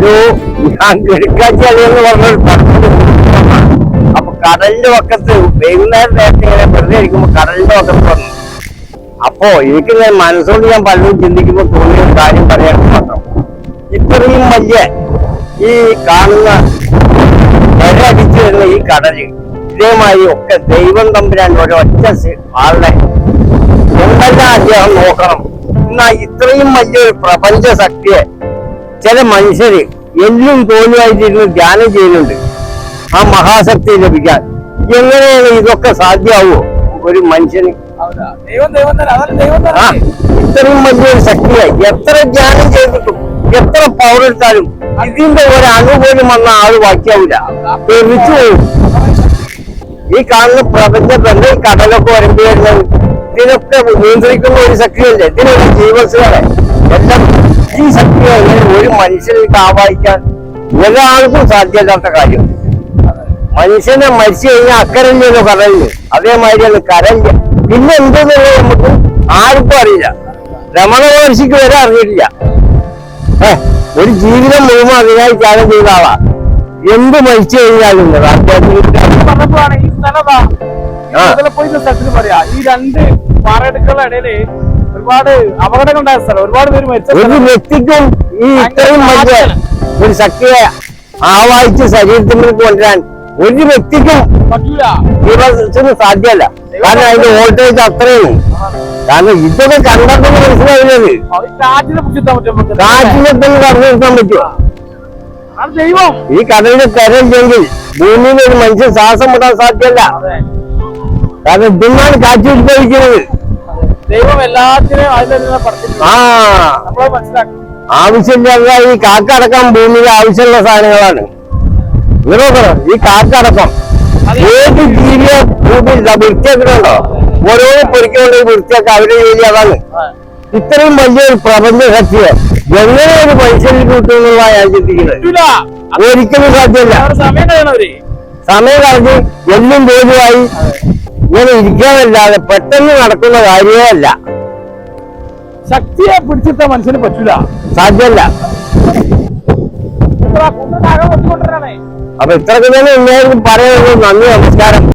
ഒരു ഞാൻ കിഴക്കാച്ചിയെന്ന് പറഞ്ഞൊരു പടത്തിന്. അപ്പൊ കടലിന്റെ പക്കത്ത് വൈകുന്നേരം നേരത്തെ ഇങ്ങനെ വെറുതെ ഇരിക്കുമ്പോ കടലിന്റെ പക്കത്ത് വന്നു. അപ്പോ എനിക്ക് മനസ്സുകൊണ്ട് ഞാൻ പലരും ചിന്തിക്കുമ്പോൾ തോന്നിയ ഒരു കാര്യം പറയാൻ മാത്രം, ഇത്രയും വലിയ ഈ കാണുന്ന അടിച്ചു വരുന്ന ഈ കടല് ഇതേമാതിരി ഒക്കെ ദൈവം തമ്പുരാൻ ഒരൊറ്റ ആളുടെ എന്തെല്ലാം അദ്ദേഹം നോക്കണം. എന്നാ ഇത്രയും വലിയൊരു പ്രപഞ്ച ശക്തിയെ ചില മനുഷ്യര് എല്ലും തോന്നിയായിട്ടിരുന്ന് ധ്യാനം ചെയ്യുന്നുണ്ട് ആ മഹാശക്തി ലഭിക്കാൻ. എങ്ങനെയാണ് ഇതൊക്കെ സാധ്യമാവോ ഒരു മനുഷ്യന്? ഇത്രയും വലിയൊരു ശക്തിയായി എത്ര ധ്യാനം ചെയ്തിട്ടും എത്ര പൗരെടുത്താലും ഇതിന്റെ ഒരു അനുകൂലം വന്ന ആള് ബാക്കിയാവില്ല, തെറിച്ചു പോകും. ഈ കാണുന്ന പ്രപഞ്ചത്തിന്റെ ഈ കടലൊക്കെ വരുമ്പോ ഇതിനൊക്കെ നിയന്ത്രിക്കുന്ന ഒരു ശക്തിയല്ലേ, ഇതിനൊരു ജീവസുകളെ എല്ലാം ഈ ശക്തിയെ ഒരു മനുഷ്യനിലേക്ക് ആവാഹിക്കാൻ ഒരാൾക്കും സാധ്യമല്ലാത്ത കാര്യം. മനുഷ്യനെ മരിച്ചു കഴിഞ്ഞാൽ അക്കരല്ലോ കടലില്, അതേമാതിരിയാണ് കരല്. പിന്നെ എന്തെന്നുള്ളത് നമുക്ക് ആർക്കും അറിയില്ല. രമണ മഹർഷിക്ക് വരെ അറിയില്ല. ഒരു ജീവിതം മുഴുവൻ അതിനായി ത്യാഗം ചെയ്ത ആളാ. എന്ത് മരിച്ചു കഴിഞ്ഞാലും ഈ രണ്ട് പാറയെടുക്കളുടെ ഇടയില് ഒരുപാട് അപകടങ്ങൾ ഉണ്ടായ സ്ഥലം, ഒരുപാട് പേര് മരിച്ച ഒരു വ്യക്തിക്കും ഈ ഇത്രയും വലിയ ഒരു ശക്തിയെ ആവാഹിച്ച് ശരീരത്തിലേക്ക് കൊണ്ടുവരാൻ ഒരു വ്യക്തിക്കും ജീവിതത്തിന് സാധ്യമല്ല. കാരണം അതിന്റെ വോൾട്ടേജ് അത്രയും. കാരണം ഇതൊക്കെ കണ്ടപ്പോൾ മനസ്സിലാവില്ലത്. കാറ്റിനെത്തന്നെ കടന്നു നിർത്താൻ പറ്റുമോ? ഈ കടലിന്റെ കരയില്ലെങ്കിൽ ഭൂമിയിൽ ഒരു മനുഷ്യൻ ശ്വാസം വിടാൻ സാധ്യമല്ല. കാരണം ഇതൊന്നാണ് കാറ്റ് ഉത്ഭവിക്കുന്നത്. ആവശ്യമില്ലാത്ത ഈ കാക്കടക്കം ഭൂമിയിൽ ആവശ്യമുള്ള സാധനങ്ങളാണ്. ഇങ്ങനെ ഈ കാക്കടക്കം ഏത് ജീവിയെ ഭൂമിയിൽ വൃത്തിയാക്കുന്നുണ്ടോ? ഓരോ പൊരിക്കൊണ്ട് വൃത്തിയാക്കി അവരുടെ ജോലി അതാണ്. ഇത്രയും വലിയൊരു പ്രപഞ്ച ശക്തിയെ എങ്ങനെ ഒരു മനുഷ്യനിൽ കിട്ടുന്നുള്ള ഞാൻ ചിന്തിക്കുന്നത് ഒരിക്കലും സാധ്യമല്ല. സമയം കളഞ്ഞ് എന്നും ബോധ്യമായി ഇങ്ങനെ ഇരിക്കാനല്ലാതെ പെട്ടെന്ന് നടക്കുന്ന കാര്യമേ അല്ല. ശക്തിയെ പിടിച്ചിട്ട മനുഷ്യന് പറ്റൂല, സാധ്യമല്ല. അപ്പൊ ഇത്രയൊക്കെ തന്നെ എല്ലാവർക്കും പറയുന്നത്. നന്ദി, നമസ്കാരം.